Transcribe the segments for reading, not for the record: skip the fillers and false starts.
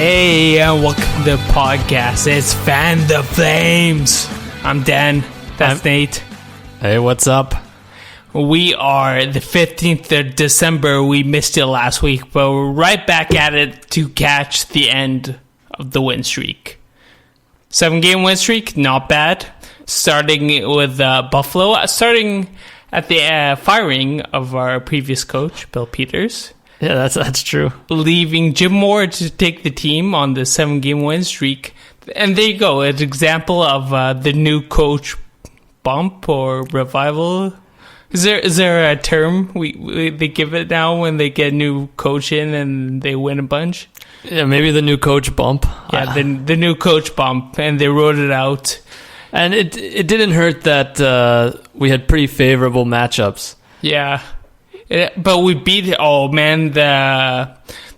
Hey, and welcome to the podcast. It's Fan the Flames. I'm Dan. That's Nate. Hey, what's up? We are the 15th of December. We missed it last week, but we're right back at it to catch the end of the win streak. 7-game win streak, not bad. Starting with Buffalo, starting at the firing of our previous coach, Bill Peters. Yeah, that's true. Leaving Jim Moore to take the team on the 7-game win streak. And there you go, an example of the new coach bump or revival. Is there a term they give it now when they get a new coach in and they win a bunch? Yeah, maybe the new coach bump. Yeah, the new coach bump, and they wrote it out. And it didn't hurt that we had pretty favorable matchups. Yeah. But we beat, the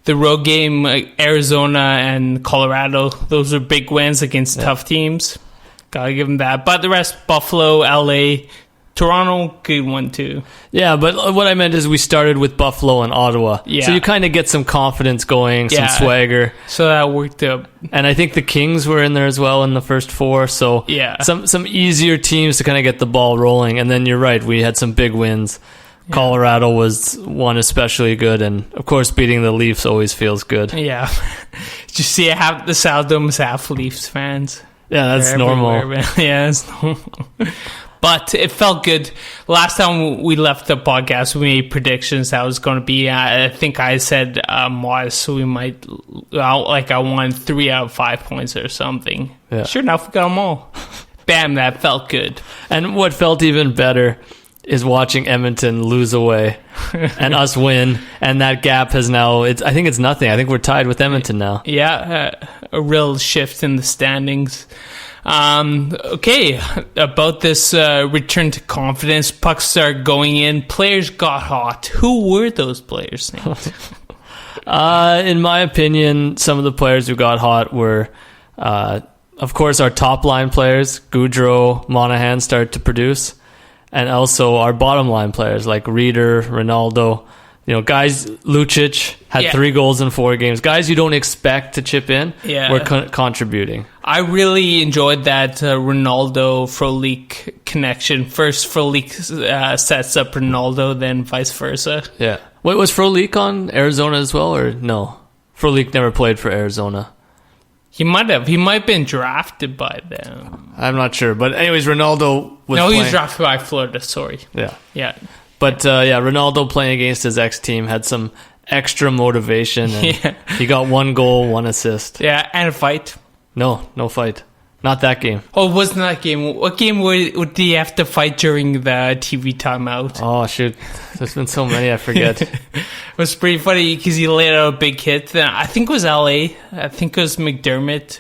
road game, Arizona and Colorado. Those are big wins against tough teams. Gotta give them that. But the rest, Buffalo, LA, Toronto, good one too. Yeah, but what I meant is we started with Buffalo and Ottawa. Yeah. So you kind of get some confidence going, some swagger. So that worked out. And I think the Kings were in there as well in the first four. So some easier teams to kind of get the ball rolling. And then you're right, we had some big wins. Yeah. Colorado was one especially good, and of course beating the Leafs always feels good. Yeah. Did you see the South Dome is half Leafs fans? Yeah, that's normal. Yeah, that's normal. But it felt good. Last time we left the podcast, we made predictions that was going to be, I think I said modest, so we might, I won 3 out of 5 points or something. Yeah. Sure enough, we got them all. Bam, that felt good. And what felt even better is watching Edmonton lose away and us win, and that gap has now, I think it's nothing. I think we're tied with Edmonton now. Yeah, a real shift in the standings. Okay, about this return to confidence, pucks started going in, players got hot. Who were those players? In my opinion, some of the players who got hot were, of course, our top line players. Gaudreau, Monahan started to produce. And also our bottom line players like Reeder, Ronaldo, guys. Lucic had 3 goals in 4 games. Guys you don't expect to chip in were contributing. I really enjoyed that Ronaldo Frolik connection. First Frolik sets up Ronaldo, then vice versa. Yeah. Wait, was Frolik on Arizona as well, or no? Frolik never played for Arizona. He might have. He might have been drafted by them. I'm not sure. But anyways, Ronaldo was playing. He was drafted by Florida, sorry. Yeah. But Ronaldo playing against his ex-team had some extra motivation. And he got 1 goal, 1 assist. Yeah, and a fight. No fight. Not that game. Oh, it wasn't that game. What game did he have to fight during the TV timeout? Oh, shoot. There's been so many, I forget. It was pretty funny because he laid out a big hit. I think it was LA. I think it was McDermott.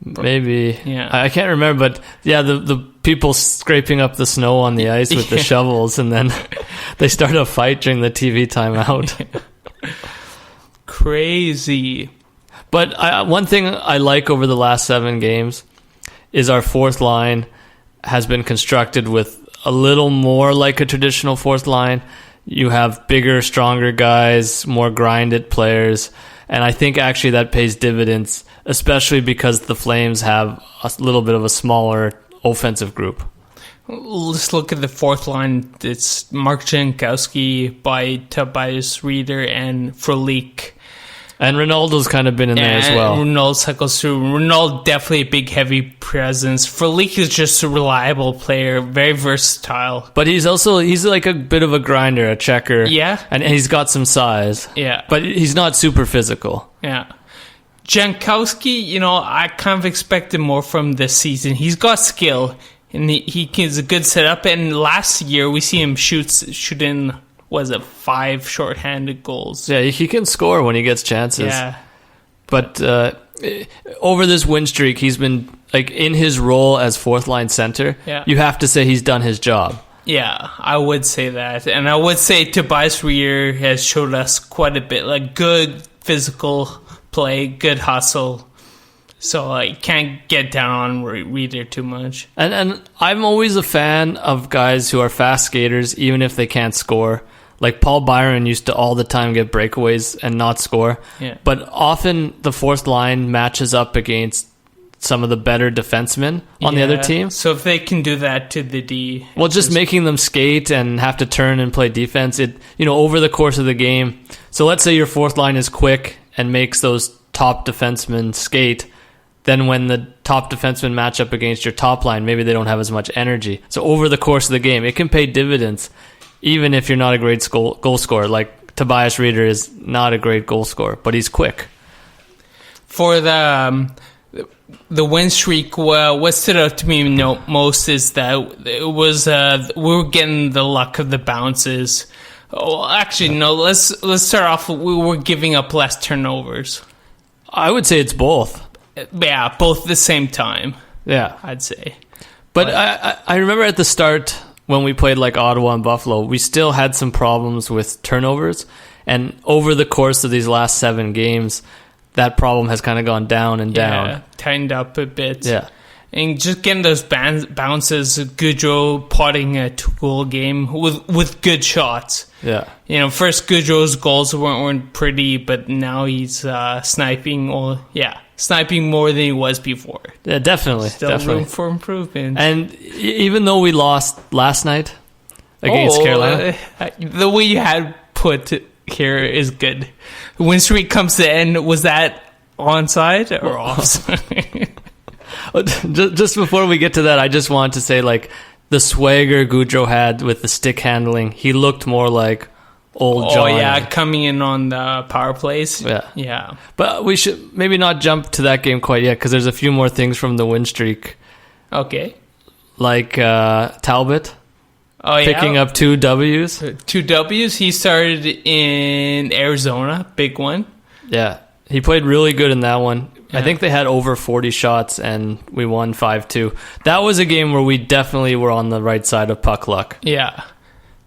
Maybe. Yeah. I can't remember, but the people scraping up the snow on the ice with the shovels, and then they start a fight during the TV timeout. Crazy. But one thing I like over the last 7 games is our fourth line has been constructed with a little more like a traditional fourth line. You have bigger, stronger guys, more grinded players, and I think actually that pays dividends, especially because the Flames have a little bit of a smaller offensive group. Let's look at the fourth line. It's Mark Jankowski, by Tobias Reeder, and Frolik. And Ronaldo's kind of been in there as well. Ronaldo cycles through. Ronaldo definitely a big, heavy presence. Frolik is just a reliable player, very versatile. But he's like a bit of a grinder, a checker. Yeah. And he's got some size. Yeah. But he's not super physical. Yeah. Jankowski, I kind of expected more from this season. He's got skill, and he is a good setup. And last year, we see him shoot in, 5 shorthanded goals. Yeah, he can score when he gets chances. Yeah. But over this win streak, he's been, in his role as fourth line center, you have to say he's done his job. Yeah, I would say that. And I would say Tobias Reeder has showed us quite a bit, good physical play, good hustle. So I can't get down on Reeder too much. And I'm always a fan of guys who are fast skaters, even if they can't score. Like Paul Byron used to all the time get breakaways and not score. Yeah. But often the fourth line matches up against some of the better defensemen on the other team. So if they can do that to the D... Well, just making them skate and have to turn and play defense, over the course of the game. So let's say your fourth line is quick and makes those top defensemen skate. Then when the top defensemen match up against your top line, maybe they don't have as much energy. So over the course of the game, it can pay dividends, even if you're not a great goal scorer. Like Tobias Reeder is not a great goal scorer, but he's quick. For the win streak, what stood out to me most is that it was we were getting the luck of the bounces. Oh, actually, no. Let's start off. We were giving up less turnovers. I would say it's both. Yeah, both at the same time. Yeah, I'd say. But I remember at the start when we played like Ottawa and Buffalo, we still had some problems with turnovers. And over the course of these last 7 games, that problem has kind of gone down and down. Yeah, tightened up a bit. Yeah. And just getting those bounces, Goudreau potting a 2-goal game with good shots. Yeah. First Goudreau's goals weren't pretty, but now he's sniping. Sniping more than he was before. Yeah, definitely. Still room for improvement. And even though we lost last night against Carolina, the way you had put here is good. Win streak comes to end. Was that onside or offside? Just before we get to that, I just want to say, like, the swagger Goudreau had with the stick handling, he looked more like old John. Oh, yeah, coming in on the power plays. Yeah. But we should maybe not jump to that game quite yet, because there's a few more things from the win streak. Okay. Like Talbot. Oh, picking up 2 W's. 2 W's. He started in Arizona. Big one. Yeah. He played really good in that one. Yeah. I think they had over 40 shots, and we won 5-2. That was a game where we definitely were on the right side of puck luck. Yeah.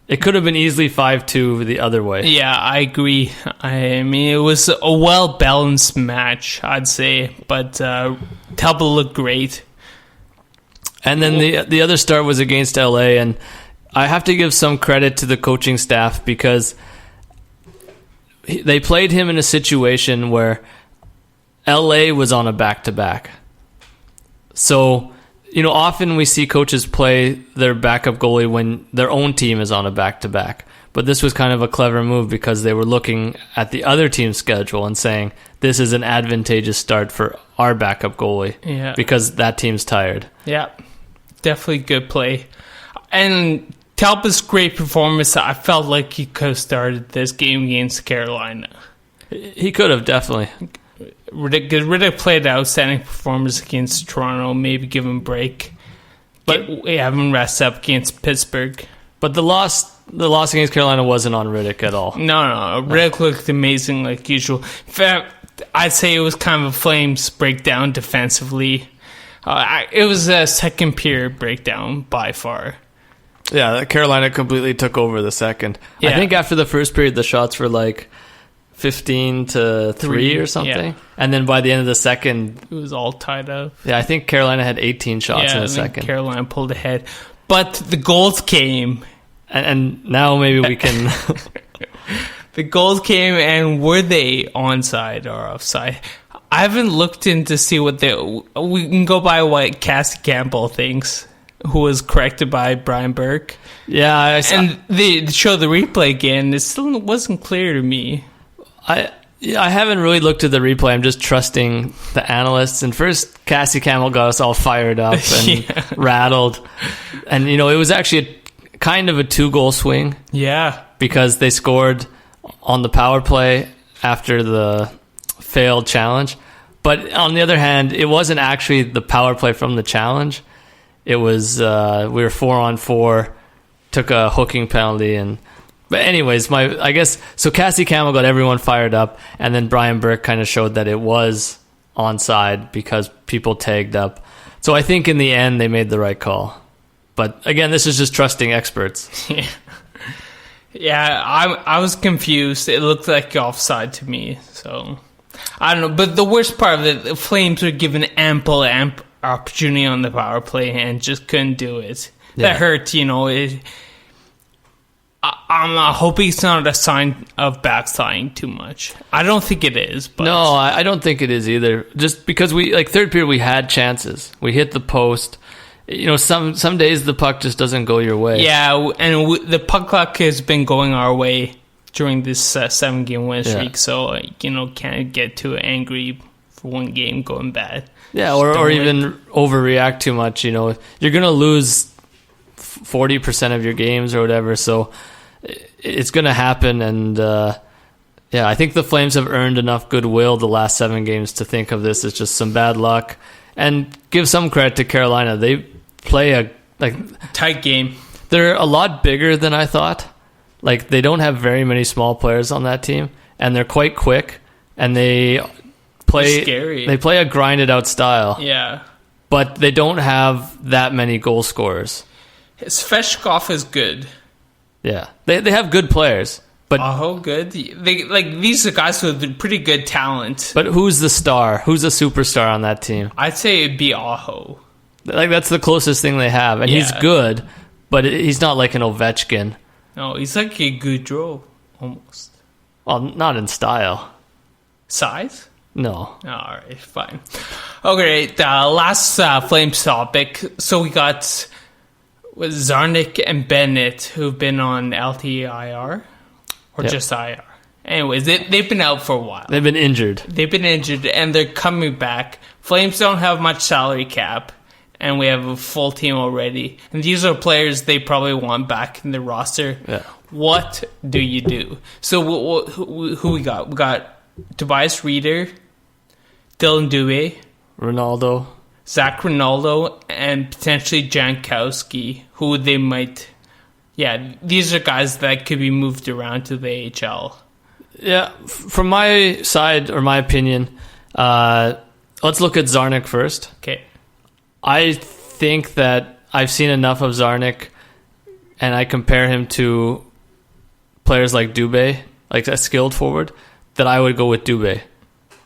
It could have been easily 5-2 the other way. Yeah, I agree. I mean, it was a well-balanced match, I'd say. But Talbot looked great. And then the other start was against LA, and I have to give some credit to the coaching staff, because they played him in a situation where LA was on a back-to-back. So, often we see coaches play their backup goalie when their own team is on a back-to-back. But this was kind of a clever move, because they were looking at the other team's schedule and saying, this is an advantageous start for our backup goalie, because that team's tired. Yeah, definitely good play. And Talbot's great performance, I felt like he could have started this game against Carolina. He could have, definitely. Riddick played an outstanding performance against Toronto. Maybe give him a break. But have him rest up against Pittsburgh. But the loss against Carolina wasn't on Riddick at all. No. Riddick looked amazing like usual. In fact, I'd say it was kind of a Flames breakdown defensively. It was a second period breakdown by far. Yeah, Carolina completely took over the second. Yeah. I think after the first period, the shots were like 15-3 or something. Yeah. And then by the end of the second, it was all tied up. Yeah, I think Carolina had 18 shots in the second. Carolina pulled ahead. But the goals came. And now maybe we can... The goals came, and were they onside or offside? I haven't looked in to see what we can go by what Cassie Campbell thinks, who was corrected by Brian Burke. Yeah, I saw. And they showed the replay again. It still wasn't clear to me. I haven't really looked at the replay. I'm just trusting the analysts. And first, Cassie Campbell got us all fired up and rattled. And, it was actually kind of a 2-goal swing. Yeah. Because they scored on the power play after the failed challenge. But on the other hand, it wasn't actually the power play from the challenge. It was, we were 4-on-4, took a hooking penalty, but anyways, I guess, so Cassie Campbell got everyone fired up, and then Brian Burke kind of showed that it was onside because people tagged up. So I think in the end, they made the right call. But again, this is just trusting experts. Yeah, I was confused. It looked like offside to me, so I don't know. But the worst part of it, the Flames were given ample opportunity on the power play and just couldn't do it. That hurt, I'm hoping it's not a sign of backsliding too much. I don't think it is. But No, I don't think it is either. Just because third period, we had chances. We hit the post. Some days the puck just doesn't go your way. Yeah, and the puck luck has been going our way during this 7-game win streak. So, can't get too angry for one game going bad. Yeah, or even overreact too much. You're going to lose 40% of your games or whatever, so it's going to happen. And I think the Flames have earned enough goodwill the last 7 games to think of this as just some bad luck, and give some credit to Carolina. They play a tight game. They're a lot bigger than I thought. They don't have very many small players on that team, and they're quite quick, and they play scary. They play a grinded out style. Yeah, but they don't have that many goal scorers. Svechkov is good. Yeah, they have good players, but good. These are guys with pretty good talent. But who's the star? Who's the superstar on that team? I'd say it'd be Aho. That's the closest thing they have, and he's good, but he's not like an Ovechkin. No, he's like a Gaudreau almost. Well, not in style. Size? No. All right, fine. Okay, the last Flames topic. So we got Zarnik and Bennett, who've been on LTIR or just IR. Anyways, they've been out for a while. They've been injured. And they're coming back. Flames don't have much salary cap, and we have a full team already. And these are players they probably want back in the roster. Yeah. What do you do? So who we got? We got Tobias Reeder, Dylan Dubé, Ronaldo, Zach Ronaldo, and potentially Jankowski, who they might... Yeah, these are guys that could be moved around to the AHL. Yeah, from my side, or my opinion, let's look at Zarnik first. Okay. I think that I've seen enough of Zarnik, and I compare him to players like Dubé, like a skilled forward, that I would go with Dubé.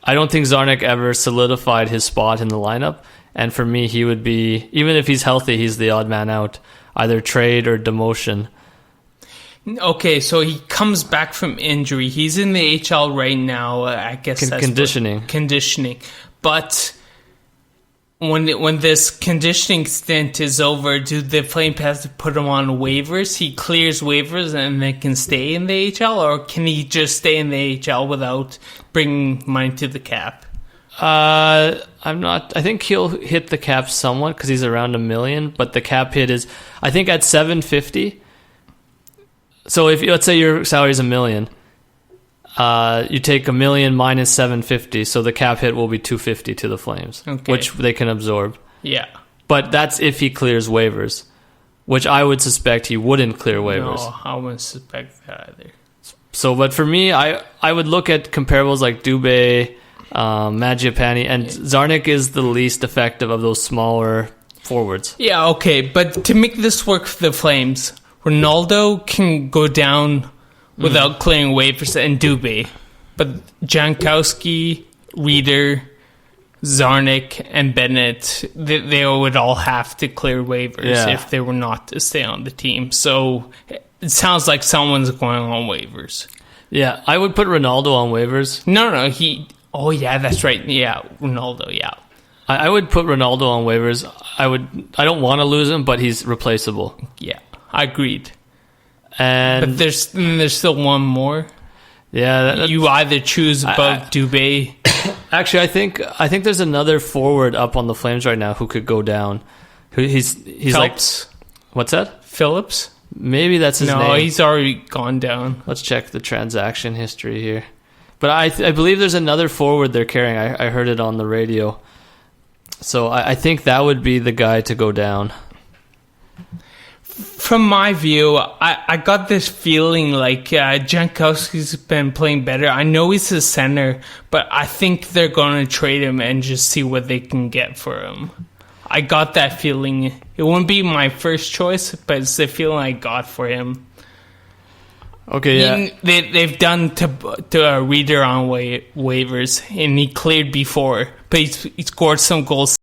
I don't think Zarnik ever solidified his spot in the lineup, and for me, he would be, even if he's healthy, he's the odd man out, either trade or demotion. Okay, so he comes back from injury. He's in the HL right now. I guess that's conditioning. But when this conditioning stint is over, do the Flames have to put him on waivers? He clears waivers and then can stay in the HL, or can he just stay in the HL without bringing money to the cap? I'm not. I think he'll hit the cap somewhat because he's around $1 million, but the cap hit is, I think, at $750. So if let's say your salary is $1 million, you take $1 million minus $750, so the cap hit will be $250 to the Flames, which they can absorb. Yeah, but that's if he clears waivers, which I would suspect he wouldn't clear waivers. No, I wouldn't suspect that either. So, but for me, I would look at comparables like Dubé, Mangiapane, and Zarnik is the least effective of those smaller forwards. Yeah, okay, but to make this work for the Flames, Ronaldo can go down without clearing waivers and Dubé, but Jankowski, Reeder, Zarnik, and Bennett, they would all have to clear waivers if they were not to stay on the team. So it sounds like someone's going on waivers. Yeah, I would put Ronaldo on waivers. No, oh yeah, that's right. Yeah, Ronaldo, yeah. I would put Ronaldo on waivers. I don't want to lose him, but he's replaceable. Yeah, I agreed. And but there's still one more. Yeah, you either choose above Dubé. Actually, I think there's another forward up on the Flames right now who could go down. He's Phelps. Like, what's that? Phillips? Maybe that's his name. No, he's already gone down. Let's check the transaction history here. But I believe there's another forward they're carrying. I heard it on the radio. So I think that would be the guy to go down. From my view, I got this feeling like Jankowski's been playing better. I know he's a center, but I think they're going to trade him and just see what they can get for him. I got that feeling. It wouldn't be my first choice, but it's the feeling I got for him. Okay, yeah. They've done to a Reader on waivers, and he cleared before, but he scored some goals